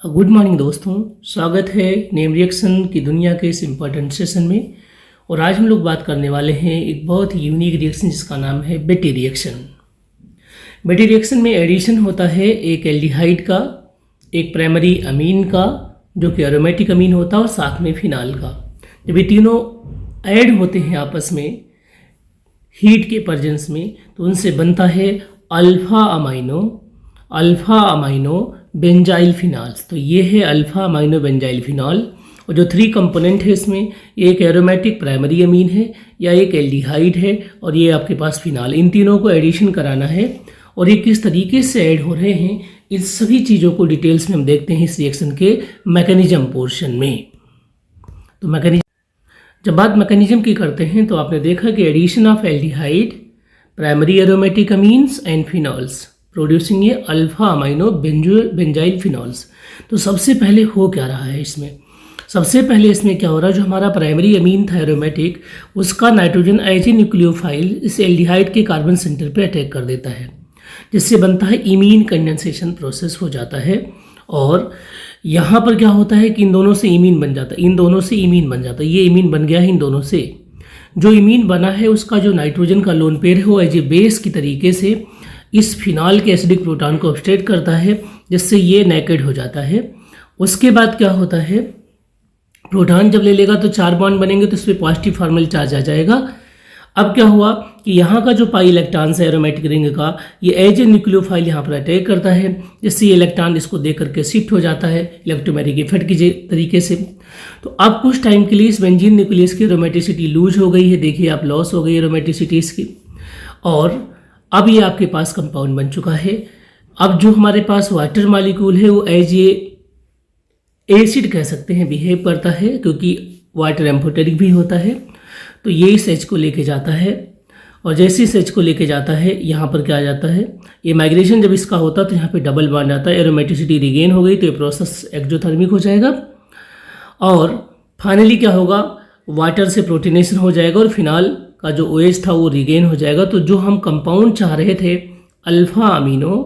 Good morning दोस्तों, स्वागत है नेम रिएक्शन की दुनिया के इस इम्पॉर्टेंट सेशन में। और आज हम लोग बात करने वाले हैं एक बहुत ही यूनिक रिएक्शन जिसका नाम है बेटी रिएक्शन। बेटी रिएक्शन में एडिशन होता है एक एल्डिहाइड का, एक प्राइमरी अमीन का जो कि एरोमेटिक अमीन होता है और साथ में फिनाल का। जब ये तीनों ऐड होते हैं आपस में हीट के प्रेजेंस में तो उनसे बनता है अल्फा अमाइनो बेंजाइल फिनाल्स। तो ये है अल्फा अमाइनो बेंजाइल फिनॉल। और जो 3 कंपोनेंट है इसमें, ये एक एरोमेटिक प्राइमरी अमीन है या एक एल्डिहाइड है और ये आपके पास फिनाल। इन तीनों को एडिशन कराना है और ये किस तरीके से ऐड हो रहे हैं, इन सभी चीज़ों को डिटेल्स में हम देखते हैं इस रिएक्शन के मैकेनिज्म पोर्शन में। तो जब बात मैकेनिज्म की करते हैं तो आपने देखा कि addition of aldehyde, primary aromatic amines and phenols producing ये अल्फा अमाइनो बेंजाइल फिनॉल्स। तो सबसे पहले हो क्या रहा है इसमें? सबसे पहले इसमें क्या हो रहा है, जो हमारा प्राइमरी अमीन था एरोमेटिक, उसका नाइट्रोजन एज ए न्यूक्लियोफाइल इस एल्डिहाइड के कार्बन सेंटर पे अटैक कर देता है, जिससे बनता है इमीन कंडेंसेशन प्रोसेस हो जाता है। और यहाँ पर क्या होता है कि इन दोनों से इमीन बन जाता है, ये इमीन बन गया है इन दोनों से। जो इमीन बना है उसका जो नाइट्रोजन का लोन पेयर है वो एज ए बेस की तरीके से इस फिनॉल के एसिडिक प्रोटॉन को ऑब्स्ट्रेट करता है, जिससे ये नेकेड हो जाता है। उसके बाद क्या होता है, प्रोटॉन जब ले लेगा तो 4 बॉन्ड बनेंगे तो इस पर पॉजिटिव फॉर्मल चार्ज आ जाएगा। अब क्या हुआ कि यहाँ का जो पाई इलेक्ट्रॉन है एरोमेटिक रिंग का, ये एज ए न्यूक्लियोफाइल यहाँ पर अटैक करता है, जिससे ये इलेक्ट्रॉन इसको देख करके शिफ्ट हो जाता है इलेक्ट्रोमैग्नेटिक इफेक्ट की तरीके से। तो अब कुछ टाइम के लिए इस बेंजीन न्यूक्लियस की एरोमेटिसिटी लूज हो गई है, देखिए आप, लॉस हो गई एरोमेटिसिटी इसकी। और अब ये आपके पास कंपाउंड बन चुका है। अब जो हमारे पास वाटर मॉलिक्यूल है वो एज ए एसिड कह सकते हैं बिहेव करता है, क्योंकि वाटर एम्फोटेरिक भी होता है। तो ये इस एच को लेके जाता है और जैसे इस एच को लेके जाता है यहाँ पर क्या आ जाता है, ये माइग्रेशन जब इसका होता है तो यहाँ पे डबल बॉन्ड आता है, एरोमेटिसिटी रिगेन हो गई तो ये प्रोसेस एक्सोथर्मिक हो जाएगा। और फाइनली क्या होगा, वाटर से प्रोटीनेशन हो जाएगा और फिनाल का जो OH था वो रिगेन हो जाएगा। तो जो हम कंपाउंड चाह रहे थे अल्फा अमीनो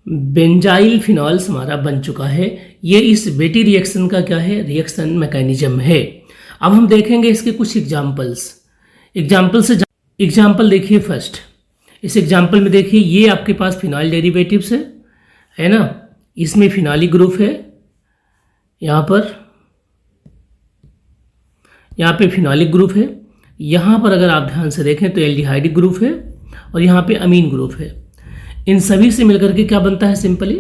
बेंजाइल फिनॉल्स हमारा बन चुका है। ये इस बेटी रिएक्शन का क्या है, रिएक्शन मैकेनिज्म है। अब हम देखेंगे इसके कुछ एग्जाम्पल देखिए। फर्स्ट इस एग्जाम्पल में देखिए, ये आपके पास फिनॉल डेरिवेटिव्स है ना, इसमें फिनॉलिक ग्रुप है, यहाँ पे फिनॉलिक ग्रुप है। यहाँ पर अगर आप ध्यान से देखें तो एल्डिहाइडिक ग्रुप है और यहाँ पे अमीन ग्रुप है। इन सभी से मिलकर के क्या बनता है, सिंपली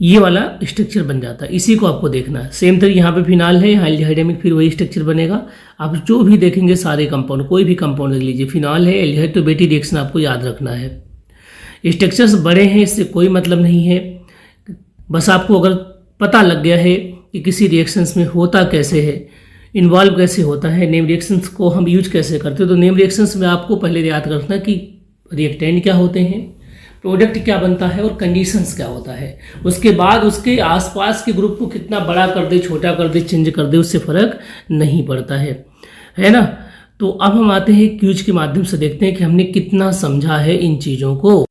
ये वाला स्ट्रक्चर बन जाता है। इसी को आपको देखना है। सेम तरह यहाँ पे फिनाल है, यहाँ एल्डिहाइड अमीन, फिर वही स्ट्रक्चर बनेगा। आप जो भी देखेंगे सारे कंपाउंड, कोई भी कंपाउंड देख लीजिए, फिनाल है, एल्डिहाइड, तो बेटी रिएक्शन आपको याद रखना है। स्ट्रक्चर्स बड़े हैं इससे कोई मतलब नहीं है, बस आपको अगर पता लग गया है कि किसी रिएक्शंस में होता कैसे है, इन्वॉल्व कैसे होता है, नेम रिएक्शंस को हम यूज कैसे करते हैं। तो नेम रिएक्शंस में आपको पहले याद रखना कि रिएक्टेंट क्या होते हैं, प्रोडक्ट क्या बनता है और कंडीशंस क्या होता है। उसके बाद उसके आसपास के ग्रुप को कितना बड़ा कर दे, छोटा कर दे, चेंज कर दे, उससे फर्क नहीं पड़ता है ना। तो अब हम आते हैं क्यूज के माध्यम से, देखते हैं कि हमने कितना समझा है इन चीज़ों को।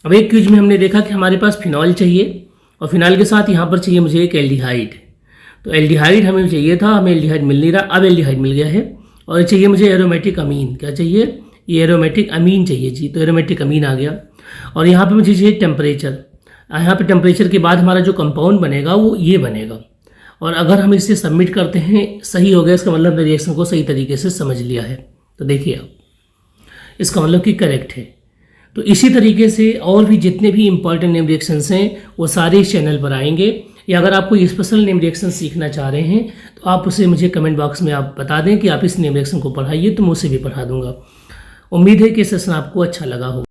अब एक क्यूज में हमने देखा कि हमारे पास फिनॉल चाहिए और फिनॉल के साथ यहाँ पर चाहिए मुझे एक एल्डिहाइड। तो एल्डिहाइड हमें चाहिए था, हमें एल्डिहाइड मिल नहीं रहा, अब एल्डिहाइड मिल गया है। और चाहिए मुझे एरोमेटिक अमीन, क्या चाहिए, ये एरोमेटिक अमीन चाहिए जी, तो एरोमेटिक अमीन आ गया। और यहाँ पे मुझे चाहिए टेम्परेचर, यहाँ पे टेम्परेचर के बाद हमारा जो कंपाउंड बनेगा वो ये बनेगा। और अगर हम इसे सबमिट करते हैं, सही हो गया, इसका मतलब रिएक्शन को सही तरीके से समझ लिया है। तो देखिए आप, इसका मतलब कि करेक्ट है। तो इसी तरीके से और भी जितने भी इंपॉर्टेंट नेम रिएक्शंस हैं वो सारे इस चैनल पर आएंगे। या अगर आप कोई स्पेशल नेम रिएक्शन सीखना चाह रहे हैं तो आप उसे मुझे कमेंट बॉक्स में आप बता दें कि आप इस नेम रिएक्शन को पढ़ाइए, तो मैं उसे भी पढ़ा दूंगा। उम्मीद है कि सेशन आपको अच्छा लगा हो।